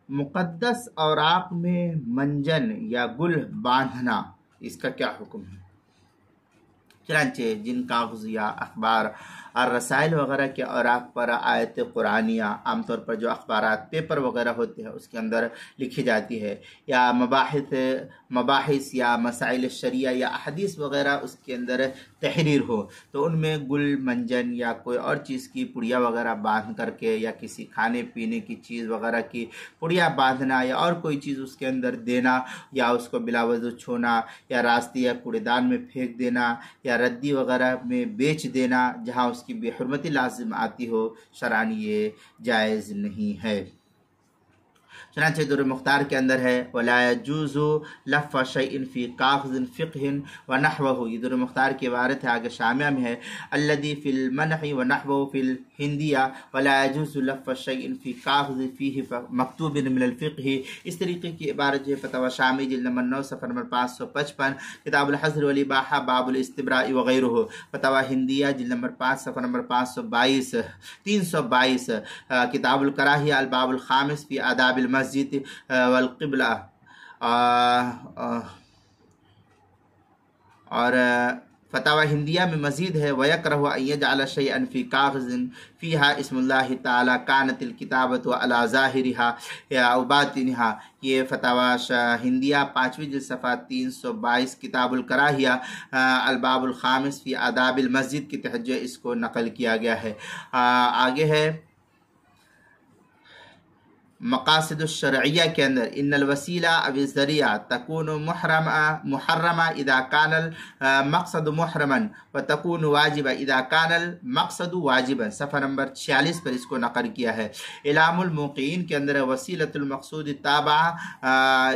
مقدس اوراق میں منجن یا گل باندھنا اس کا کیا حکم ہے؟ چنانچہ جن کاغذ یا اخبار اور رسائل وغیرہ کے اوراق پر آیت قرآنیہ، عام طور پر جو اخبارات پیپر وغیرہ ہوتے ہیں اس کے اندر لکھی جاتی ہے، یا مباحث یا مسائل شریعہ یا احادیث وغیرہ اس کے اندر تحریر ہو، تو ان میں گل منجن یا کوئی اور چیز کی پڑیا وغیرہ باندھ کر کے، یا کسی کھانے پینے کی چیز وغیرہ کی پڑیا باندھنا، یا اور کوئی چیز اس کے اندر دینا، یا اس کو بلا وضو چھونا، یا راستے یا کوڑے دان میں پھینک دینا، یا ردی وغیرہ میں بیچ دینا جہاں اس کی بے حرمتی لازم آتی ہو، شرعاً یہ جائز نہیں ہے۔ چنانچہ در مختار کے اندر ہے وَلَا يَجُوزُ لَفَّ شَيْءٍ فِي قَاغِذٍ فِقْهٍ وَنَحْوَهُ، یہ در مختار کی عبارت ہے، آگے شامعہ میں ہے الَّذِي فِي الْمَنْعِ وَنَحْوَهُ فِي الْهِنْدِيَّةِ وَلَا يَجُوزُ لَفَّ شَيْءٍ فِي قَاغِذٍ فِيهِ مَكْتُوبٍ مِنَ الْفِقْهِ، اس طریقے کی عبارت جو ہے فتاوی شامی جلد نمبر 9 صفحہ نمبر 555، کتاب الحظر والاباحہ باب الاستبراء وغیرہ، فتاوی ہندیہ جلد نمبر 5 صفحہ نمبر 322، کتاب الکراہیہ الباب الخامس فی آداب المسجد والقبلہ، اور فتاوی ہندیہ میں مزید ہے وَيَكْرَهُ أَن يَجْعَلَ شَيْئًا فِي كَاغِذٍ فِيهَا اسم اللہ تعالی كانت الكتابة علی ظاہرها أو باطنها، یہ فتاوی ہندیہ 5ویں جلد صفحہ 322، کتاب الکراہیہ الباب الخامس فی آداب المسجد کے تحت جو اس کو نقل کیا گیا ہے۔ آگے ہے مقاصد الشرعیہ کے اندر ان الوسیلہ او الذریعہ تکون محرمہ اذا کان المقصد محرما وتکون واجبہ اذا کان المقصد واجبا، صفحہ نمبر 46 پر اس کو نقل کیا ہے۔ اعلام الموقعین کے اندر وسیلۃ المقصود تابعہ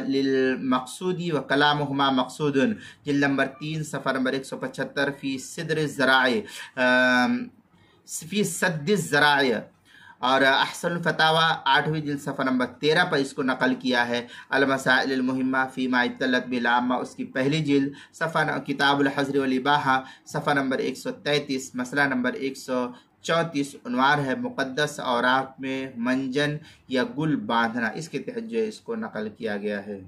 للمقصود وکلامہما مقصود، جلد نمبر 3 صفحہ نمبر 175، فی سد الذرائع، اور احسن الفتاوی 8ویں جلد صفحہ نمبر 13 پر اس کو نقل کیا ہے۔ المسائل المہمہ فیما اطلعت به العامہ، اس کی پہلی جلد صفحہ کتاب الحظر والاباحہ صفحہ نمبر 133، مسئلہ نمبر 134، عنوان ہے مقدس اوراق میں منجن یا گل باندھنا، اس کے تحت جو ہے اس کو نقل کیا گیا ہے۔